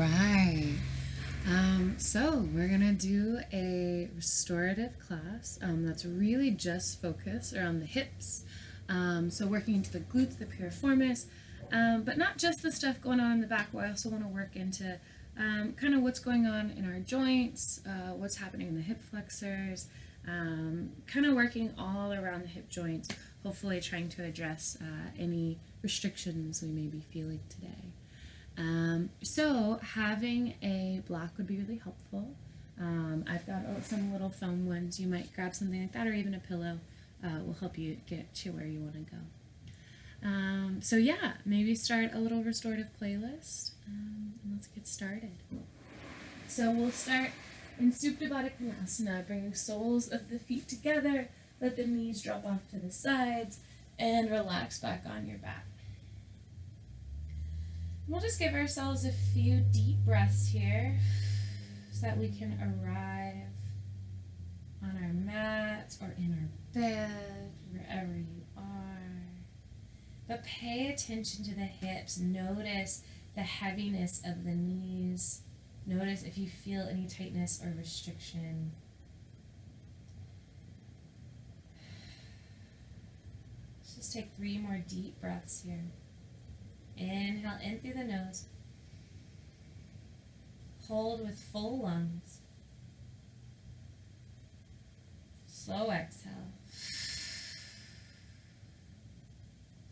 right. So we're gonna do a restorative class that's really just focused around the hips. So working into the glutes, the piriformis, but not just the stuff going on in the back. We also want to work into kind of what's going on in our joints, what's happening in the hip flexors, kind of working all around the hip joints, hopefully trying to address any restrictions we may be feeling today. So having a block would be really helpful. I've got some little foam ones. You might grab something like that, or even a pillow will help you get to where you want to go. So yeah, maybe start a little restorative playlist, and let's get started. So we'll start in Supta Baddha Konasana, bring the soles of the feet together, let the knees drop off to the sides, and relax back on your back. We'll just give ourselves a few deep breaths here so that we can arrive on our mat or in our bed, wherever you are. But pay attention to the hips. Notice the heaviness of the knees. Notice if you feel any tightness or restriction. Let's just take 3 more deep breaths here. Inhale in through the nose. Hold with full lungs. Slow exhale.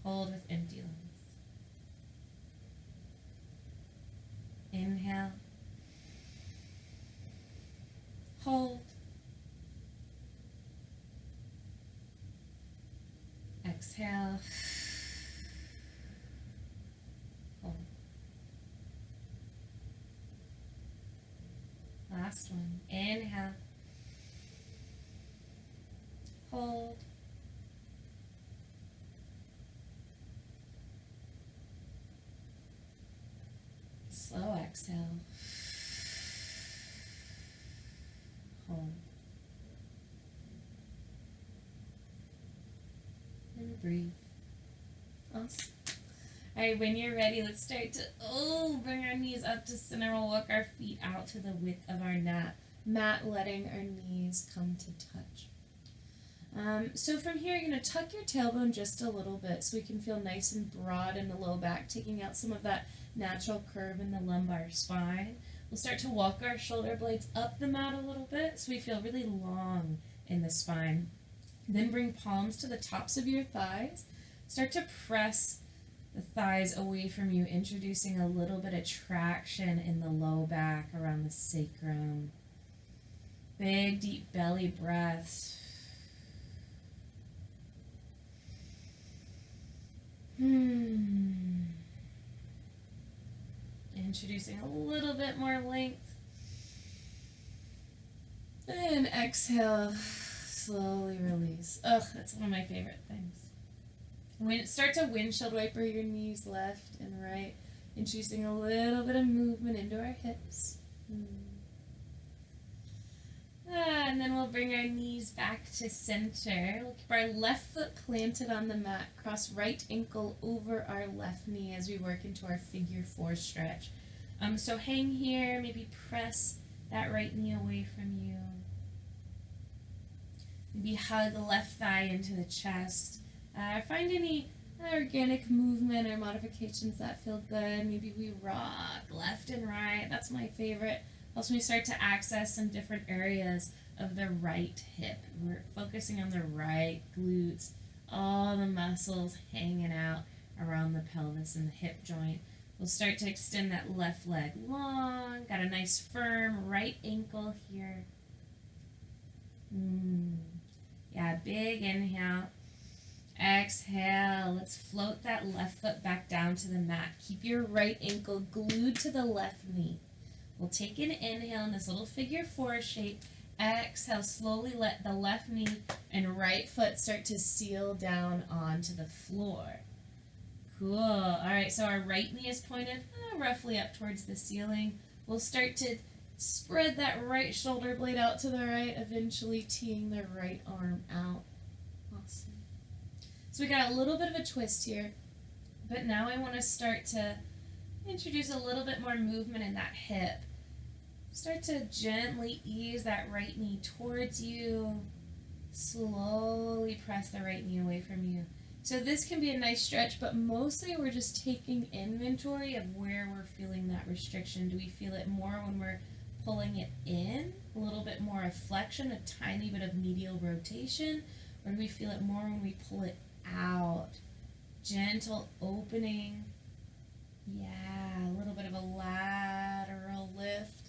Hold with empty lungs. Inhale. Hold. Exhale. Hold. Last one. Inhale. Hold. Slow exhale. Hold. And breathe. Awesome. Alright, when you're ready, let's start to bring our knees up to center. We'll walk our feet out to the width of our mat, letting our knees come to touch. So from here, you're going to tuck your tailbone just a little bit so we can feel nice and broad in the low back, taking out some of that natural curve in the lumbar spine. We'll start to walk our shoulder blades up the mat a little bit so we feel really long in the spine. Then bring palms to the tops of your thighs. Start to press the thighs away from you, introducing a little bit of traction in the low back around the sacrum. Big, deep belly breaths. Introducing a little bit more length. And exhale, slowly release. That's one of my favorite things. Start to windshield wiper your knees left and right, introducing a little bit of movement into our hips. And then we'll bring our knees back to center. We'll keep our left foot planted on the mat. Cross right ankle over our left knee as we work into our figure 4 stretch. So hang here, maybe press that right knee away from you. Maybe hug the left thigh into the chest. Find any organic movement or modifications that feel good. Maybe we rock left and right. That's my favorite. Helps me start to access some different areas of the right hip. We're focusing on the right glutes, all the muscles hanging out around the pelvis and the hip joint. We'll start to extend that left leg long. Got a nice firm right ankle here. Yeah, big inhale. Exhale. Let's float that left foot back down to the mat. Keep your right ankle glued to the left knee. We'll take an inhale in this little figure 4 shape. Exhale, slowly let the left knee and right foot start to seal down onto the floor. Cool. All right, so our right knee is pointed roughly up towards the ceiling. We'll start to spread that right shoulder blade out to the right, eventually teeing the right arm out. Awesome. So we got a little bit of a twist here, but now I want to start to Introduce a little bit more movement in that hip. Start to gently ease that right knee towards you. Slowly press the right knee away from you. So this can be a nice stretch, but mostly we're just taking inventory of where we're feeling that restriction. Do we feel it more when we're pulling it in? A little bit more of flexion, a tiny bit of medial rotation? Or do we feel it more when we pull it out? Gentle opening. Yeah, a little bit of a lateral lift.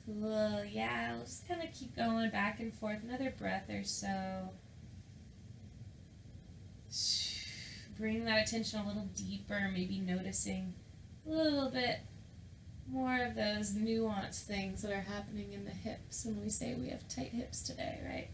Cool, yeah, let's just kind of keep going back and forth. Another breath or so. Bring that attention a little deeper, maybe noticing a little bit more of those nuanced things that are happening in the hips when we say we have tight hips today, right?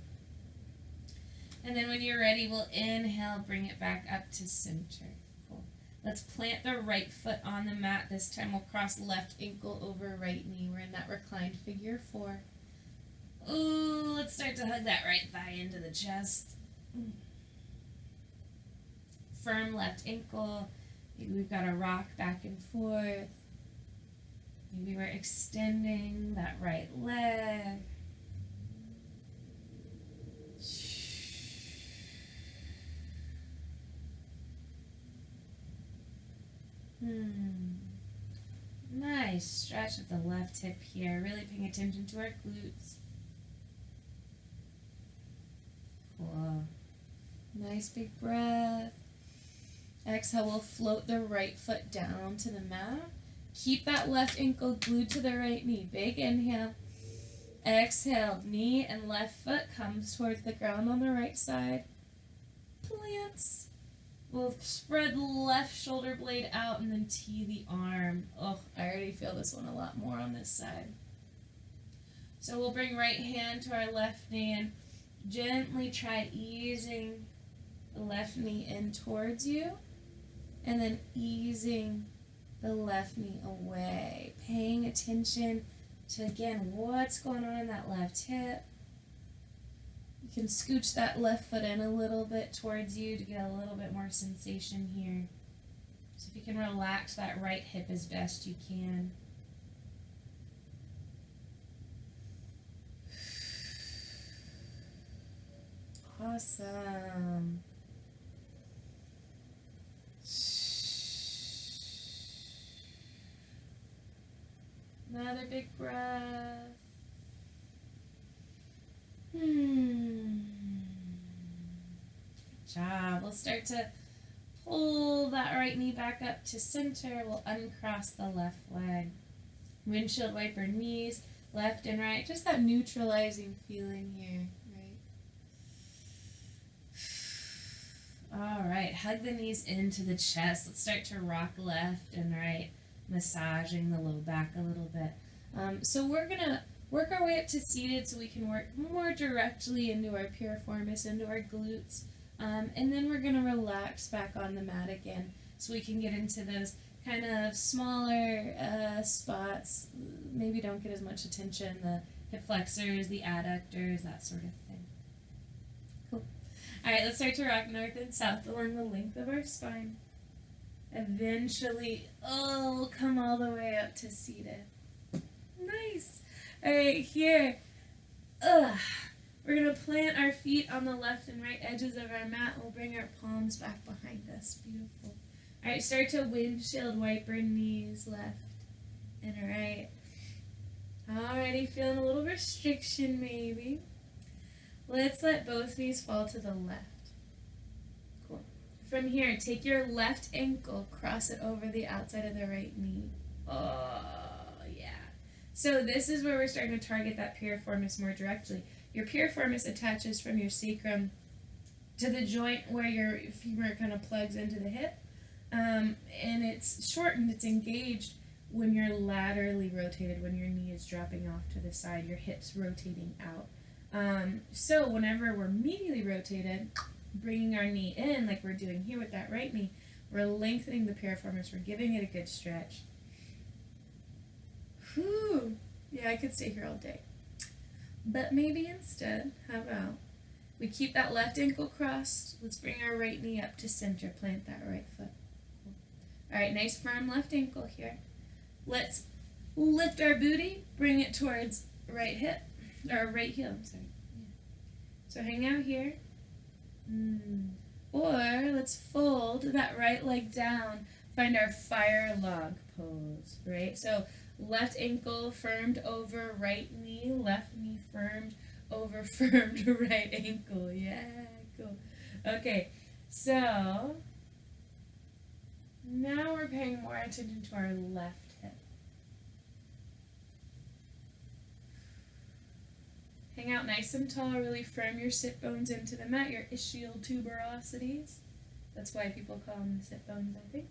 And then when you're ready, we'll inhale, bring it back up to center. Cool. Let's plant the right foot on the mat. This time we'll cross left ankle over right knee. We're in that reclined figure 4. Ooh, let's start to hug that right thigh into the chest. Firm left ankle. Maybe we've got a rock back and forth. Maybe we're extending that right leg. Nice stretch of the left hip here. Really paying attention to our glutes. Cool. Nice big breath. Exhale, we'll float the right foot down to the mat. Keep that left ankle glued to the right knee. Big inhale. Exhale, knee and left foot comes towards the ground on the right side. Plants. We'll spread the left shoulder blade out and then tee the arm. Oh, I already feel this one a lot more on this side. So we'll bring right hand to our left knee and gently try easing the left knee in towards you. And then easing the left knee away. Paying attention to, again, what's going on in that left hip. You can scooch that left foot in a little bit towards you to get a little bit more sensation here. So if you can relax that right hip as best you can. Awesome. Another big breath. Good job. We'll start to pull that right knee back up to center. We'll uncross the left leg. Windshield wiper knees, left and right. Just that neutralizing feeling here, right? All right, hug the knees into the chest. Let's start to rock left and right, massaging the low back a little bit. So we're going to work our way up to seated so we can work more directly into our piriformis, into our glutes. And then we're going to relax back on the mat again so we can get into those kind of smaller spots. Maybe don't get as much attention, the hip flexors, the adductors, that sort of thing. Cool. All right, let's start to rock north and south along the length of our spine. Eventually, we'll come all the way up to seated. Nice. All right, here. We're going to plant our feet on the left and right edges of our mat. We'll bring our palms back behind us. Beautiful. All right, start to windshield wiper knees left and right. Alrighty, feeling a little restriction maybe. Let's let both knees fall to the left. Cool. From here, take your left ankle, cross it over the outside of the right knee. Oh, yeah. So this is where we're starting to target that piriformis more directly. Your piriformis attaches from your sacrum to the joint where your femur kind of plugs into the hip. And it's shortened, it's engaged when you're laterally rotated, when your knee is dropping off to the side, your hips rotating out. So whenever we're medially rotated, bringing our knee in like we're doing here with that right knee, we're lengthening the piriformis, we're giving it a good stretch. Whew. Yeah, I could stay here all day. But maybe instead, how about we keep that left ankle crossed. Let's bring our right knee up to center. Plant that right foot. Cool. All right, nice firm left ankle here. Let's lift our booty, bring it towards right hip, or right heel, I'm sorry. Yeah. So hang out here. Or let's fold that right leg down, find our fire log pose, right? So left ankle firmed over right knee, left knee firmed over firmed right ankle. Yeah, cool. Okay, so now we're paying more attention to our left hip. Hang out nice and tall, really firm your sit bones into the mat, your ischial tuberosities. That's why people call them the sit bones, I think.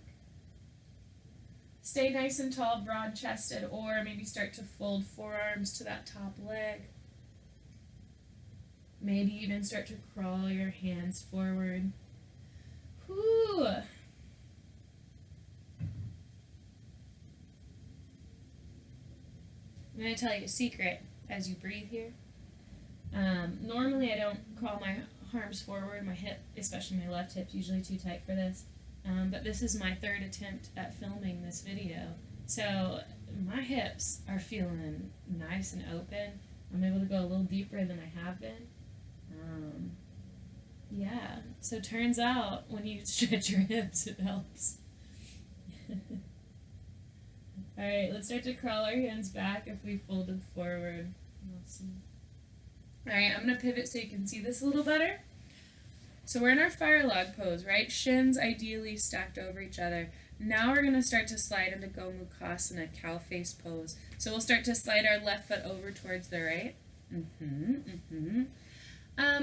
Stay nice and tall, broad-chested, or maybe start to fold forearms to that top leg. Maybe even start to crawl your hands forward. Whew. I'm going to tell you a secret as you breathe here. Normally I don't crawl my arms forward, my hip, especially my left hip's usually too tight for this. But this is my third attempt at filming this video. So my hips are feeling nice and open. I'm able to go a little deeper than I have been. Yeah, so turns out when you stretch your hips, it helps. Alright, let's start to crawl our hands back if we folded forward. Awesome. Alright, I'm going to pivot so you can see this a little better. So we're in our fire log pose, right? Shins ideally stacked over each other. Now we're going to start to slide into Gomukhasana, cow face pose. So we'll start to slide our left foot over towards the right.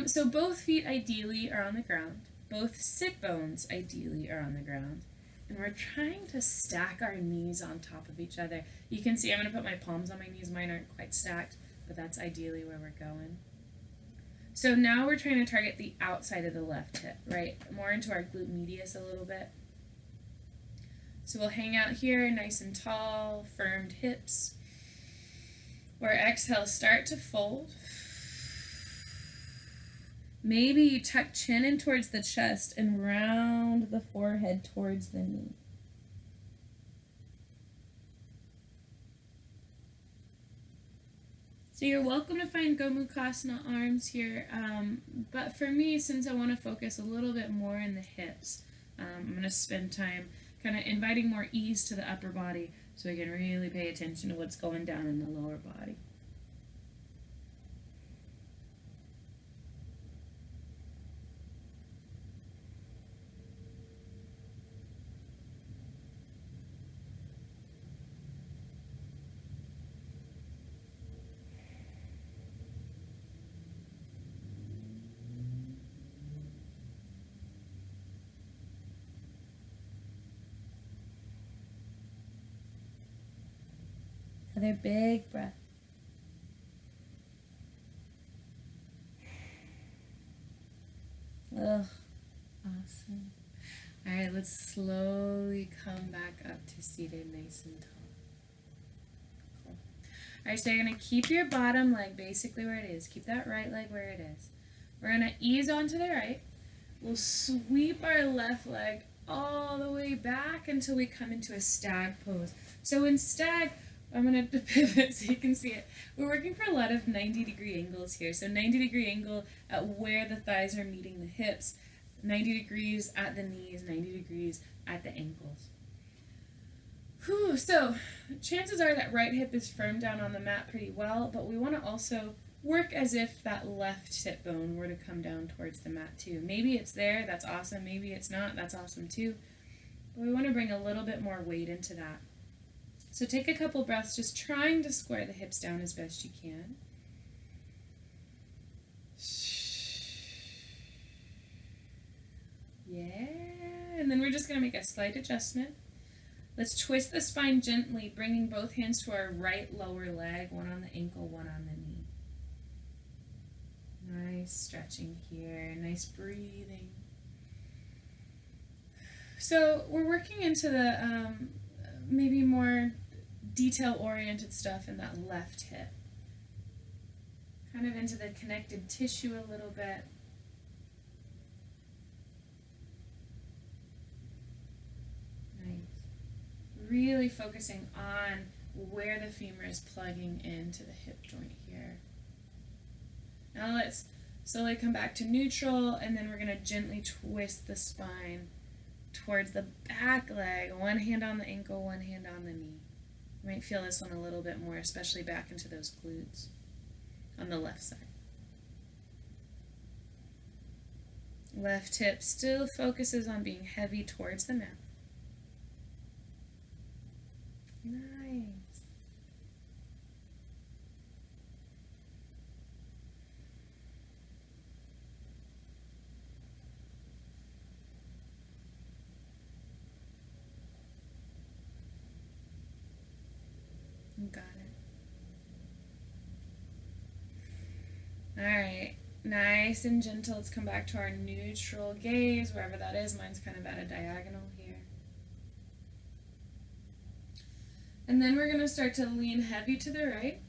So both feet ideally are on the ground. Both sit bones ideally are on the ground. And we're trying to stack our knees on top of each other. You can see I'm going to put my palms on my knees. Mine aren't quite stacked, but that's ideally where we're going. So now we're trying to target the outside of the left hip, right? More into our glute medius a little bit. So we'll hang out here nice and tall, firmed hips. Or exhale, start to fold. Maybe you tuck chin in towards the chest and round the forehead towards the knee. So you're welcome to find Gomukhasana arms here, but for me, since I want to focus a little bit more in the hips, I'm going to spend time kind of inviting more ease to the upper body so I can really pay attention to what's going down in the lower body. Another big breath. Ugh, awesome. All right, let's slowly come back up to seated nice and tall. Cool. All right, so you're going to keep your bottom leg basically where it is. Keep that right leg where it is. We're going to ease onto the right. We'll sweep our left leg all the way back until we come into a stag pose. So in stag, I'm going to pivot so you can see it. We're working for a lot of 90-degree angles here. So 90-degree angle at where the thighs are meeting the hips, 90 degrees at the knees, 90 degrees at the ankles. Whew, so chances are that right hip is firm down on the mat pretty well, but we want to also work as if that left sit bone were to come down towards the mat too. Maybe it's there, that's awesome. Maybe it's not, that's awesome too. But we want to bring a little bit more weight into that. So take a couple breaths, just trying to square the hips down as best you can. Yeah, and then we're just going to make a slight adjustment. Let's twist the spine gently, bringing both hands to our right lower leg, one on the ankle, one on the knee. Nice stretching here, nice breathing. So we're working into the maybe more detail-oriented stuff in that left hip. Kind of into the connective tissue a little bit. Nice. really focusing on where the femur is plugging into the hip joint here. Now let's slowly come back to neutral, and then we're going to gently twist the spine towards the back leg. One hand on the ankle, one hand on the knee. You might feel this one a little bit more, especially back into those glutes on the left side. Left hip still focuses on being heavy towards the mat. Nice. Got it. All right. Nice and gentle. Let's come back to our neutral gaze, wherever that is. Mine's kind of at a diagonal here. And then we're going to start to lean heavy to the right.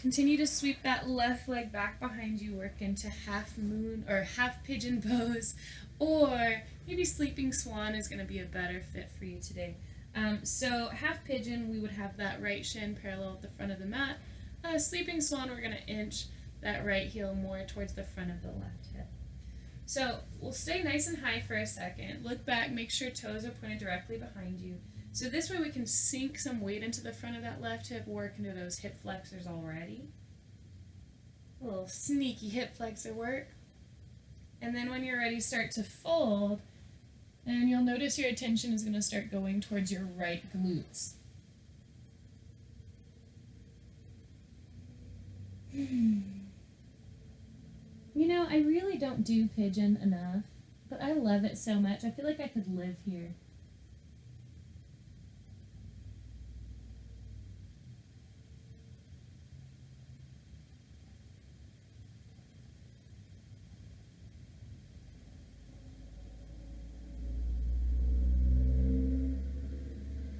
Continue to sweep that left leg back behind you. Work into half moon or half pigeon pose, or maybe sleeping swan is going to be a better fit for you today. So half pigeon, we would have that right shin parallel with the front of the mat. Sleeping swan, we're going to inch that right heel more towards the front of the left hip. So we'll stay nice and high for a second. Look back, make sure toes are pointed directly behind you. So this way we can sink some weight into the front of that left hip, work into those hip flexors already. A little sneaky hip flexor work. And then when you're ready, start to fold, and you'll notice your attention is going to start going towards your right glutes. You know, I really don't do pigeon enough, but I love it so much. I feel like I could live here.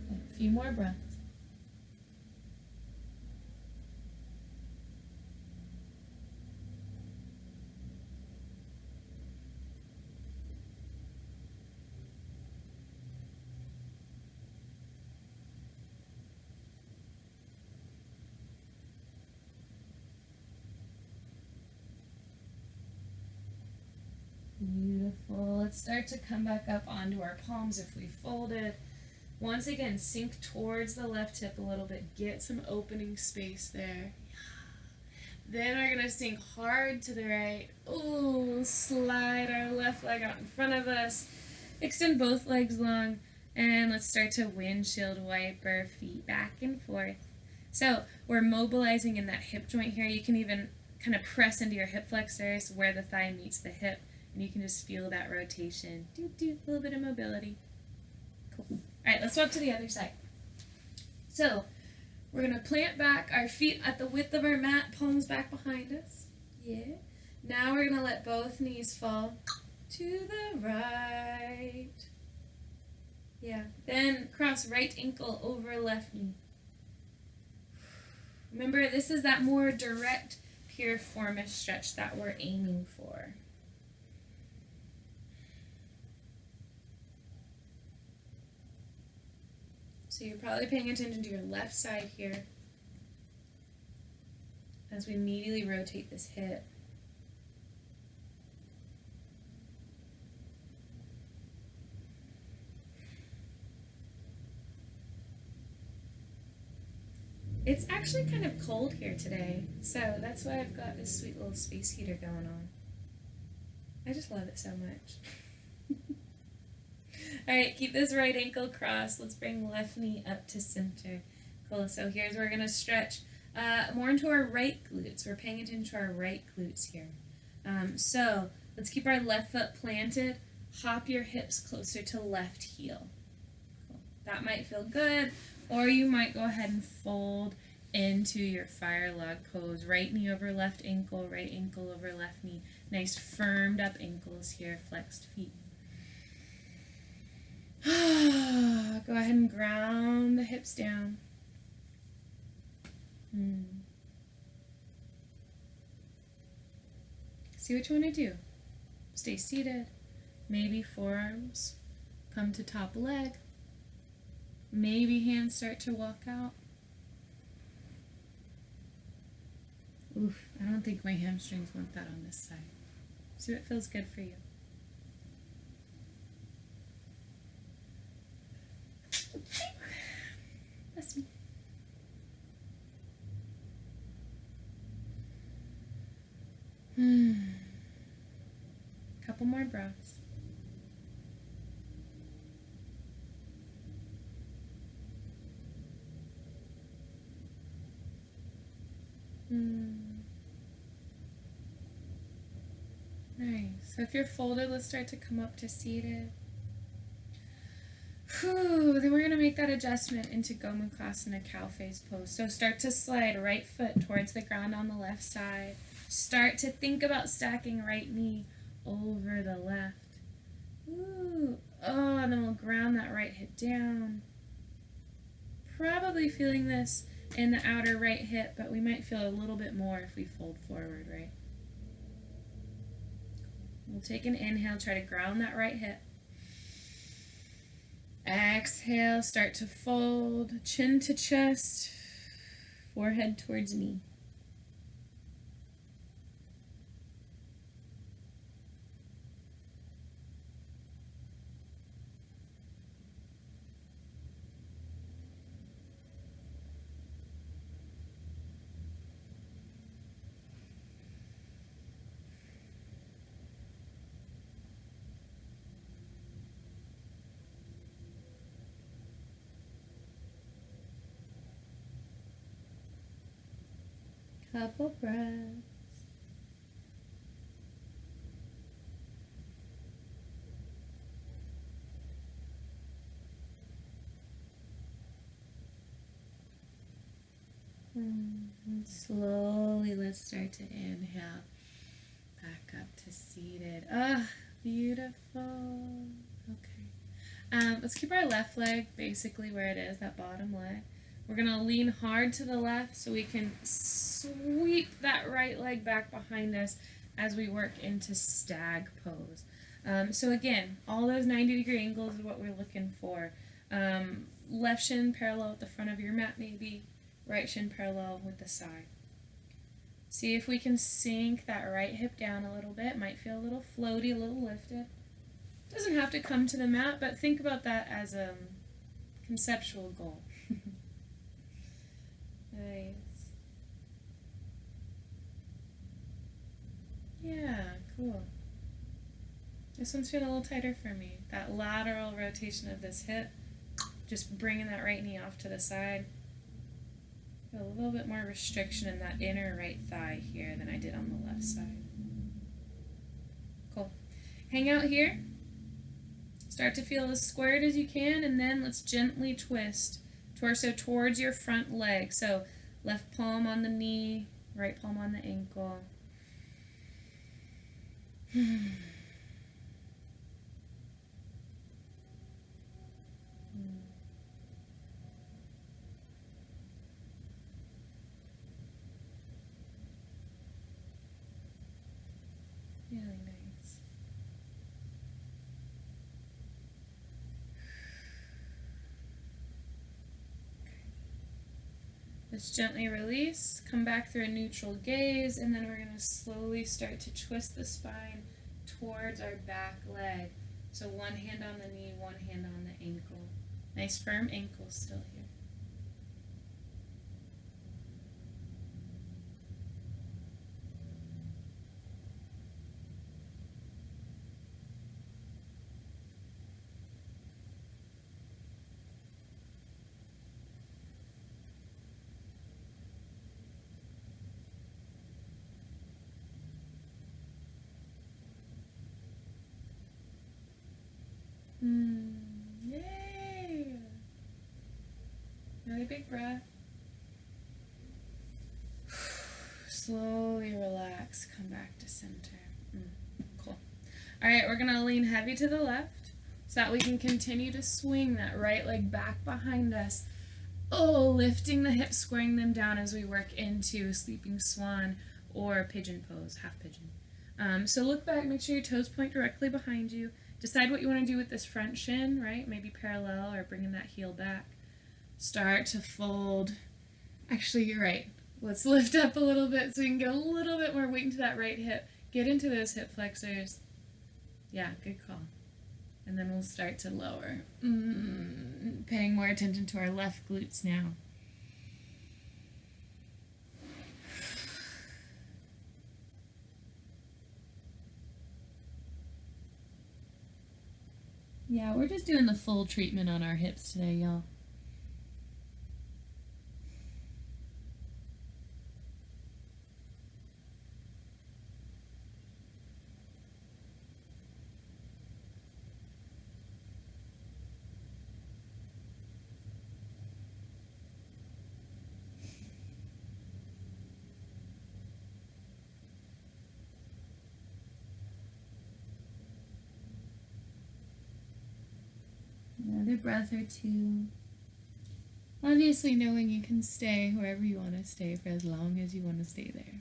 A few more breaths. Beautiful. Let's start to come back up onto our palms if we folded. Once again, sink towards the left hip a little bit. Get some opening space there. Then we're going to sink hard to the right. Ooh, slide our left leg out in front of us. Extend both legs long. And let's start to windshield wiper feet back and forth. So we're mobilizing in that hip joint here. You can even kind of press into your hip flexors where the thigh meets the hip. And you can just feel that rotation. A little bit of mobility. Cool. All right, let's swap to the other side. So we're going to plant back our feet at the width of our mat, palms back behind us. Yeah. Now we're going to let both knees fall to the right. Yeah. Then cross right ankle over left knee. Remember, this is that more direct piriformis stretch that we're aiming for. So you're probably paying attention to your left side here as we immediately rotate this hip. It's actually kind of cold here today, so that's why I've got this sweet little space heater going on. I just love it so much. All right, keep this right ankle crossed. Let's bring left knee up to center. Cool, so here's where we're going to stretch more into our right glutes. We're paying attention to our right glutes here. So let's keep our left foot planted. Hop your hips closer to left heel. Cool. That might feel good, or you might go ahead and fold into your fire log pose. Right knee over left ankle over left knee. Nice firmed up ankles here, flexed feet. Go ahead and ground the hips down. See what you want to do. Stay seated. Maybe forearms come to top leg. Maybe hands start to walk out. Oof, I don't think my hamstrings want that on this side. See what feels good for you. Bless me. Couple more breaths. Nice. So if you're folded, let's start to come up to seated. Whew, then we're going to make that adjustment into Gomukhasana cow face pose. So start to slide right foot towards the ground on the left side. Start to think about stacking right knee over the left. Ooh. Oh, and then we'll ground that right hip down. Probably feeling this in the outer right hip, but we might feel a little bit more if we fold forward, right? We'll take an inhale, try to ground that right hip. Exhale, start to fold, chin to chest, forehead towards knee. Couple breaths. And slowly, let's start to inhale back up to seated. Ah, beautiful. Okay. Let's keep our left leg basically where it is, that bottom leg. We're going to lean hard to the left so we can sweep that right leg back behind us as we work into stag pose. So again, all those 90-degree angles is what we're looking for. Left shin parallel with the front of your mat maybe, right shin parallel with the side. See if we can sink that right hip down a little bit. Might feel a little floaty, a little lifted. Doesn't have to come to the mat, but think about that as a conceptual goal. Nice. Yeah, cool. This one's feeling a little tighter for me. That lateral rotation of this hip, just bringing that right knee off to the side. Feel a little bit more restriction in that inner right thigh here than I did on the left side. Cool. Hang out here. Start to feel as squared as you can, and then let's gently twist torso towards your front leg. So left palm on the knee, right palm on the ankle. Really nice. Let's gently release, come back through a neutral gaze, and then we're going to slowly start to twist the spine towards our back leg. So one hand on the knee, one hand on the ankle. Nice firm ankle still here. Yay! Really big breath. Slowly relax, come back to center. Cool. Alright, we're going to lean heavy to the left so that we can continue to swing that right leg back behind us. Oh, lifting the hips, squaring them down as we work into sleeping swan or pigeon pose, half pigeon. So look back, make sure your toes point directly behind you. Decide what you want to do with this front shin, right? Maybe parallel or bringing that heel back. start to fold. Actually, you're right. Let's lift up a little bit so we can get a little bit more weight into that right hip. Get into those hip flexors. Yeah, good call. And then we'll start to lower. Paying more attention to our left glutes now. Yeah, we're just doing the full treatment on our hips today, y'all. Another breath or two. Obviously knowing you can stay wherever you want to stay for as long as you want to stay there.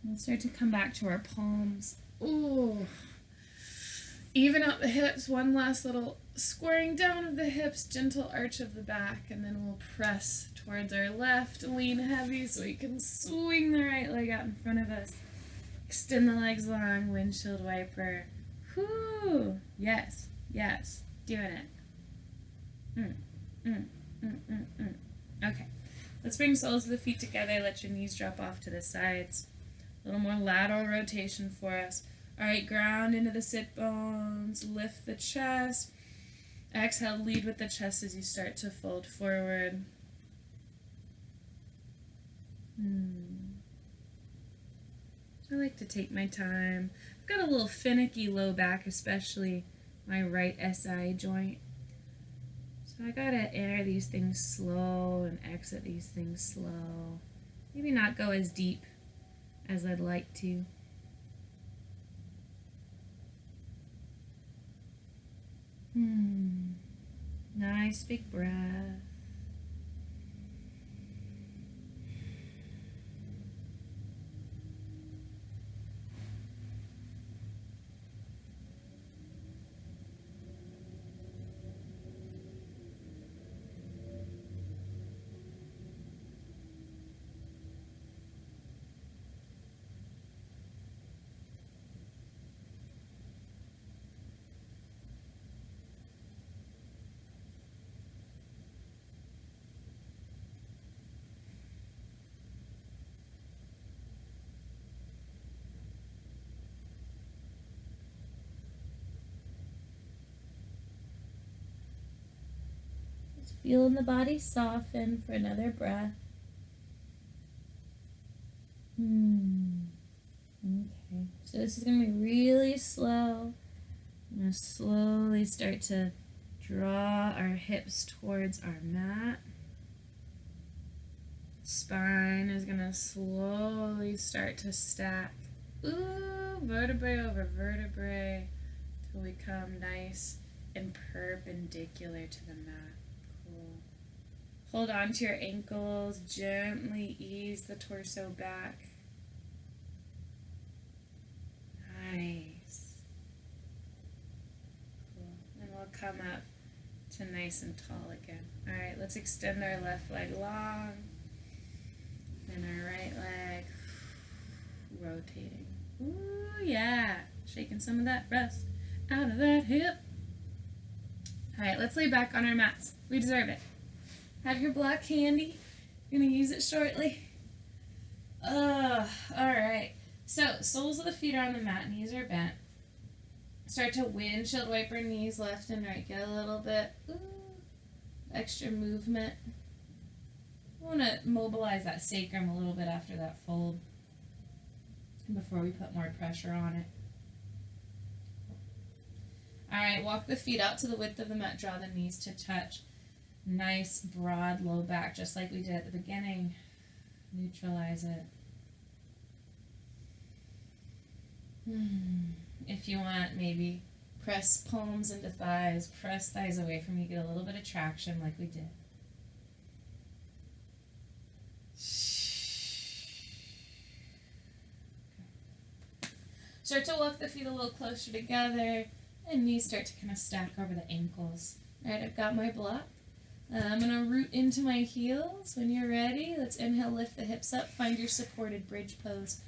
We'll start to come back to our palms. Ooh. Even out the hips, one last little squaring down of the hips, gentle arch of the back, and then we'll press towards our left, lean heavy so we can swing the right leg out in front of us. Extend the legs long, windshield wiper. Whoo! Yes, yes, doing it. Okay, let's bring soles of the feet together, let your knees drop off to the sides. A little more lateral rotation for us. Alright, ground into the sit bones, lift the chest. Exhale, lead with the chest as you start to fold forward. I like to take my time. I've got a little finicky low back, especially my right SI joint. So I gotta enter these things slow and exit these things slow. Maybe not go as deep as I'd like to. Nice big breath. Feeling the body soften for another breath. Okay, so this is going to be really slow. I'm going to slowly start to draw our hips towards our mat. Spine is going to slowly start to stack. Ooh, vertebrae over vertebrae till we come nice and perpendicular to the mat. Hold on to your ankles, gently ease the torso back. Nice. Cool. And we'll come up to nice and tall again. Alright, let's extend our left leg long. And our right leg rotating. Ooh, yeah. Shaking some of that rest out of that hip. Alright, let's lay back on our mats. We deserve it. Have your block handy. I'm going to use it shortly. Alright. So, soles of the feet are on the mat, knees are bent. Start to windshield wiper knees left and right. Get a little bit extra movement. I want to mobilize that sacrum a little bit after that fold before we put more pressure on it. Alright, walk the feet out to the width of the mat. Draw the knees to touch. Nice broad low back, just like we did at the beginning. Neutralize it. If you want, maybe press palms into thighs, press thighs away from you, get a little bit of traction like we did. Start to walk the feet a little closer together, and knees start to kind of stack over the ankles. All right, I've got my block. I'm going to root into my heels. When you're ready, let's inhale, lift the hips up, find your supported bridge pose.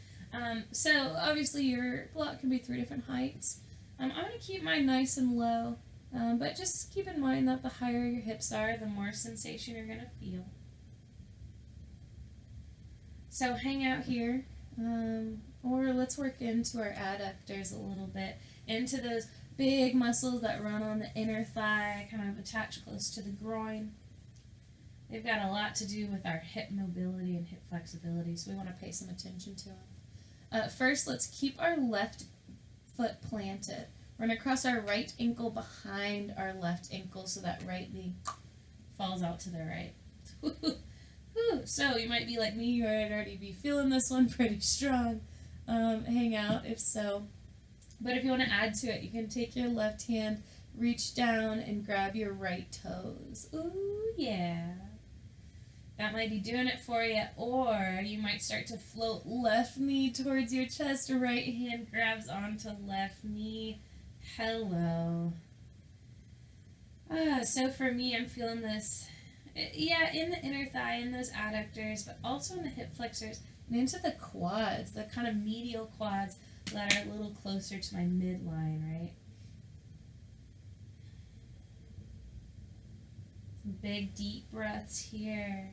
So obviously your block can be 3 different heights. I'm going to keep mine nice and low, but just keep in mind that the higher your hips are, the more sensation you're going to feel. So hang out here, or let's work into our adductors a little bit, into those big muscles that run on the inner thigh, kind of attached close to the groin. They've got a lot to do with our hip mobility and hip flexibility, so we want to pay some attention to them. First, let's keep our left foot planted. We're going to cross our right ankle behind our left ankle so that right knee falls out to the right. So you might be like me, you might already be feeling this one pretty strong. Hang out if so. But if you want to add to it, you can take your left hand, reach down, and grab your right toes. Ooh, yeah. That might be doing it for you. Or you might start to float left knee towards your chest. Right hand grabs onto left knee. Hello. So for me, I'm feeling this, in the inner thigh, in those adductors, but also in the hip flexors, and into the quads, the kind of medial quads that are a little closer to my midline, right? Some big deep breaths here.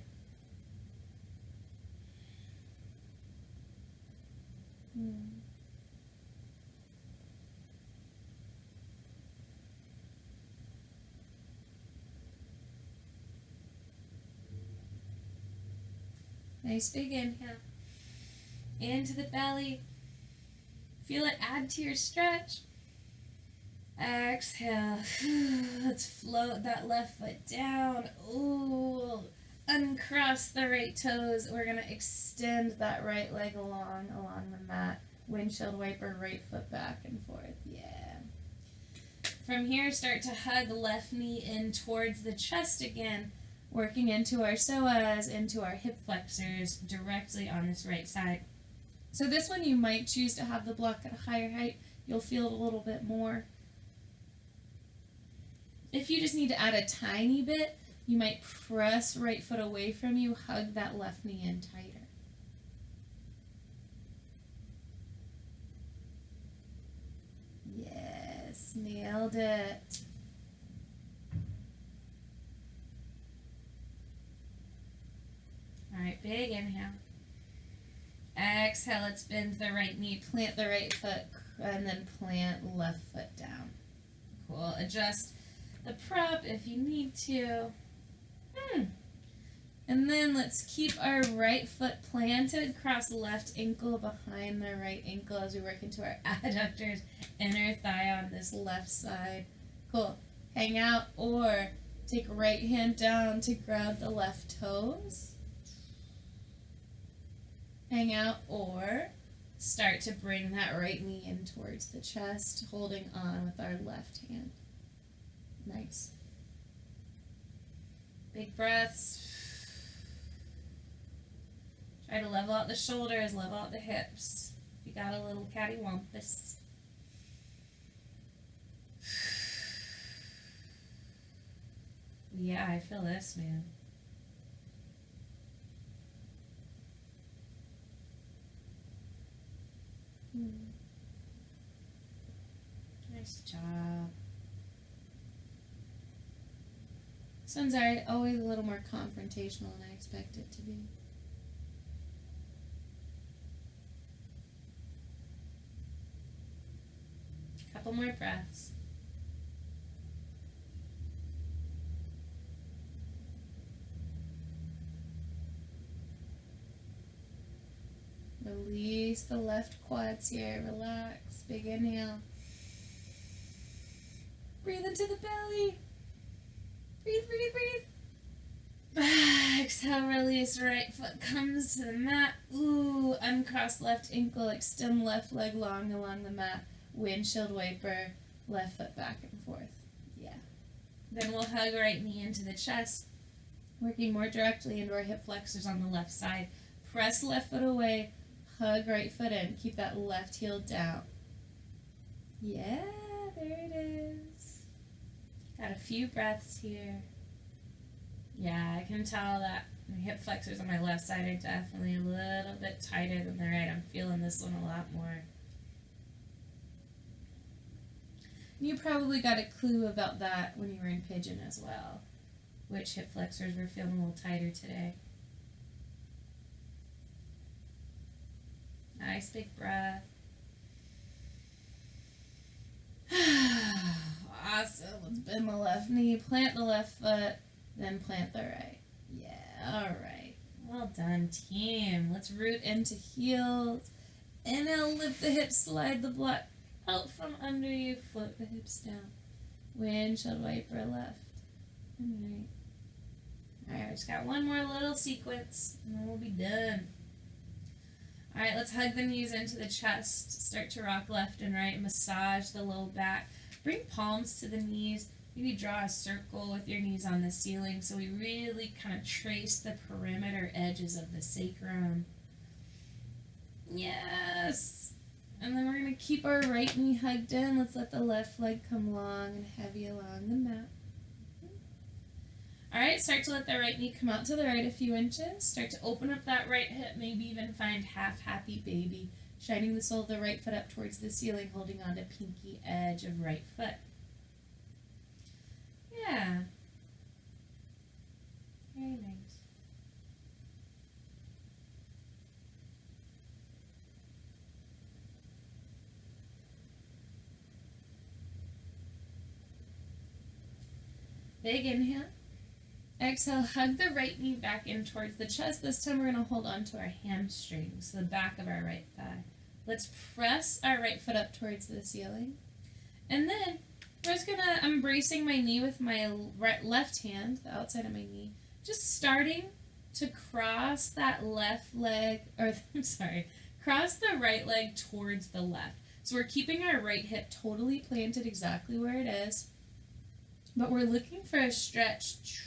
Nice big inhale. Into the belly. Feel it add to your stretch. Exhale. Let's float that left foot down. Ooh. Uncross the right toes. We're going to extend that right leg along the mat. Windshield wiper, right foot back and forth. Yeah. From here, start to hug the left knee in towards the chest again. Working into our psoas, into our hip flexors, directly on this right side. So this one you might choose to have the block at a higher height. You'll feel it a little bit more. If you just need to add a tiny bit, you might press right foot away from you, hug that left knee in tighter. Yes, nailed it. All right, big inhale. Exhale, let's bend the right knee, plant the right foot, and then plant left foot down. Cool. Adjust the prop if you need to. And then let's keep our right foot planted, cross left ankle behind the right ankle as we work into our adductors, inner thigh on this left side. Cool. Hang out or take right hand down to grab the left toes. Hang out or start to bring that right knee in towards the chest, holding on with our left hand. Nice. Big breaths. Try to level out the shoulders, level out the hips. If you got a little cattywampus. Yeah, I feel this, man. Nice job. This one's always a little more confrontational than I expect it to be. Couple more breaths. Release the left quads here. Relax. Big inhale. Breathe into the belly. Breathe, breathe, breathe. Exhale, release. Right foot comes to the mat. Ooh, uncross left ankle. Extend left leg long along the mat. Windshield wiper. Left foot back and forth. Yeah. Then we'll hug right knee into the chest. Working more directly into our hip flexors on the left side. Press left foot away. Hug right foot in. Keep that left heel down. Yeah, there it is. Got a few breaths here. Yeah, I can tell that my hip flexors on my left side are definitely a little bit tighter than the right. I'm feeling this one a lot more. You probably got a clue about that when you were in pigeon as well, which hip flexors were feeling a little tighter today. Nice big breath. Awesome. Let's bend the left knee, plant the left foot, then plant the right. Yeah, all right. Well done, team. Let's root into heels. Inhale, lift the hips, slide the block out from under you, float the hips down. Windshield wiper left and right. Alright, we just got one more little sequence and then we'll be done. Alright, let's hug the knees into the chest. Start to rock left and right. Massage the low back. Bring palms to the knees. Maybe draw a circle with your knees on the ceiling so we really kind of trace the perimeter edges of the sacrum. Yes! And then we're going to keep our right knee hugged in. Let's let the left leg come long and heavy along the mat. Alright, start to let the right knee come out to the right a few inches. Start to open up that right hip, maybe even find half happy baby. Shining the sole of the right foot up towards the ceiling, holding on to pinky edge of right foot. Yeah. Very nice. Big inhale. Exhale, hug the right knee back in towards the chest. This time we're going to hold on to our hamstrings, the back of our right thigh. Let's press our right foot up towards the ceiling. And then we're just going to, I'm bracing my knee with my left hand, the outside of my knee, just starting to cross that left leg, or I'm sorry, cross the right leg towards the left. So we're keeping our right hip totally planted exactly where it is, but we're looking for a stretch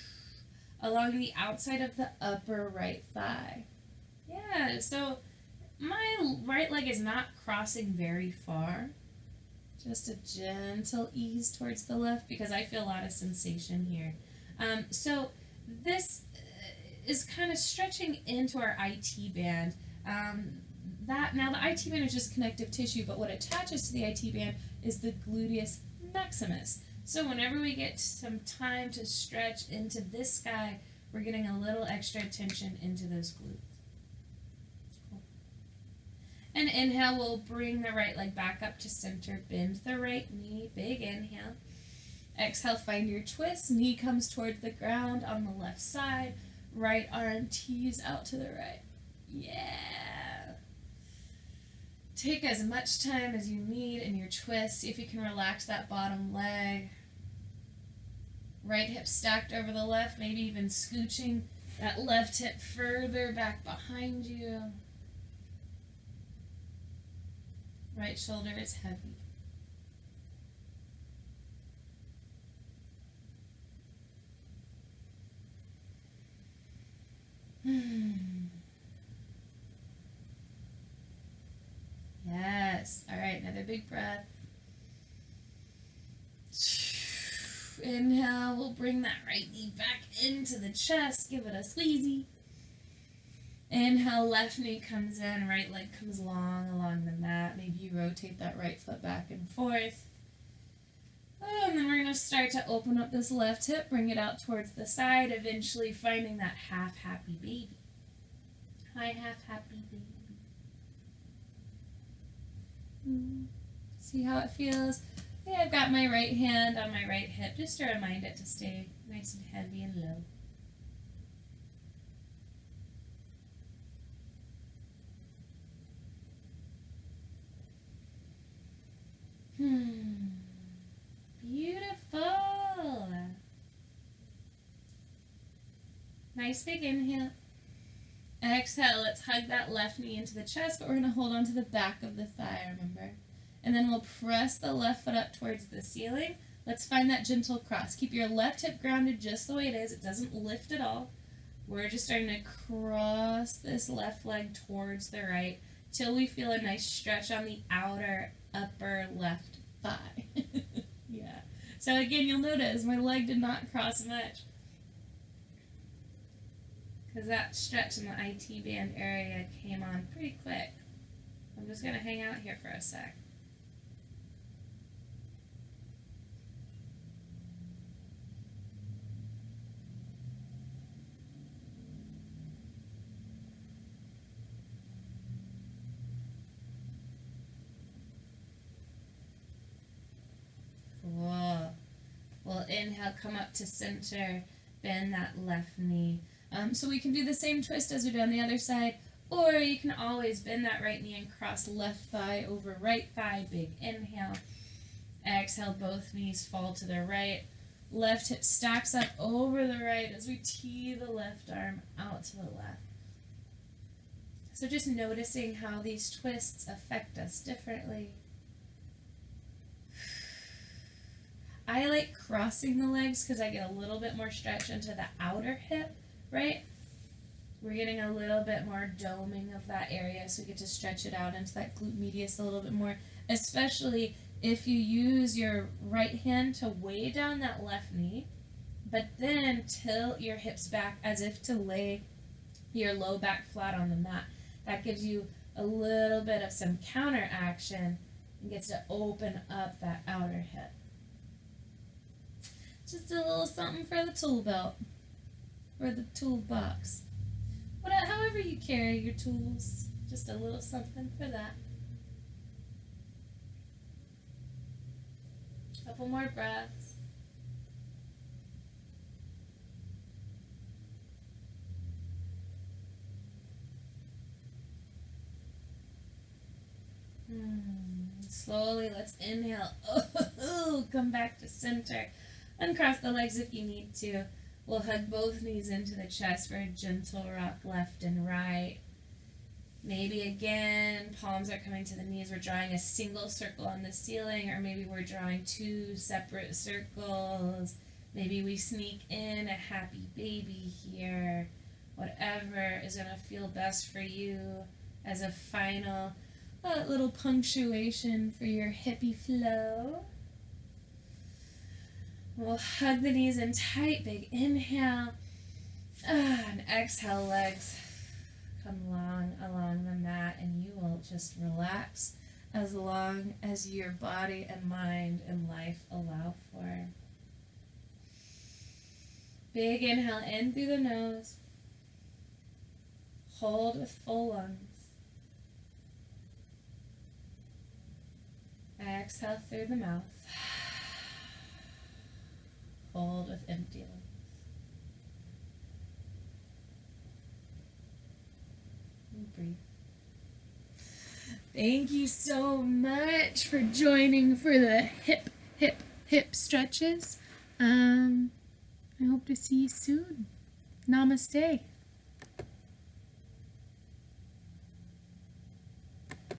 along the outside of the upper right thigh. Yeah, so my right leg is not crossing very far. Just a gentle ease towards the left because I feel a lot of sensation here. So this is kind of stretching into our IT band. Now the IT band is just connective tissue, but what attaches to the IT band is the gluteus maximus. So whenever we get some time to stretch into this guy, we're getting a little extra tension into those glutes. Cool. And inhale, we'll bring the right leg back up to center. Bend the right knee. Big inhale. Exhale, find your twist. Knee comes towards the ground on the left side. Right arm tees out to the right. Yeah. Take as much time as you need in your twist. See if you can relax that bottom leg. Right hip stacked over the left, maybe even scooching that left hip further back behind you. Right shoulder is heavy. Yes. All right, another big breath. Inhale, we'll bring that right knee back into the chest. Give it a squeezy. Inhale, left knee comes in, right leg comes long along the mat. Maybe you rotate that right foot back and forth. Oh, and then we're going to start to open up this left hip, bring it out towards the side, eventually finding that half happy baby. Hi, half happy baby. See how it feels? Okay, I've got my right hand on my right hip, just to remind it to stay nice and heavy and low. Beautiful. Nice big inhale. Exhale, let's hug that left knee into the chest, but we're going to hold on to the back of the thigh, remember? And then we'll press the left foot up towards the ceiling. Let's find that gentle cross. Keep your left hip grounded just the way it is. It doesn't lift at all. We're just starting to cross this left leg towards the right till we feel a nice stretch on the outer upper left thigh. Yeah. So again, you'll notice my leg did not cross much because that stretch in the IT band area came on pretty quick. I'm just going to hang out here for a sec. Cool. We'll inhale, come up to center, bend that left knee. So we can do the same twist as we do on the other side, or you can always bend that right knee and cross left thigh over right thigh. Big inhale. Exhale, both knees fall to the right. Left hip stacks up over the right as we tee the left arm out to the left. So just noticing how these twists affect us differently. I like crossing the legs because I get a little bit more stretch into the outer hip, right? We're getting a little bit more doming of that area, so we get to stretch it out into that glute medius a little bit more, especially if you use your right hand to weigh down that left knee, but then tilt your hips back as if to lay your low back flat on the mat. That gives you a little bit of some counter action and gets to open up that outer hip. Just a little something for the tool belt, for the toolbox. However you carry your tools, just a little something for that. Couple more breaths. Slowly, let's inhale. Come back to center. Uncross the legs if you need to. We'll hug both knees into the chest for a gentle rock left and right. Maybe again, palms are coming to the knees. We're drawing a single circle on the ceiling, or maybe we're drawing two separate circles. Maybe we sneak in a happy baby here. Whatever is going to feel best for you as a final little punctuation for your hippie flow. We'll hug the knees in tight, big inhale, and exhale, legs come along the mat, and you will just relax as long as your body and mind and life allow for. Big inhale in through the nose, hold with full lungs, exhale through the mouth. Hold with empty lungs. And breathe. Thank you so much for joining for the hip stretches. I hope to see you soon. Namaste.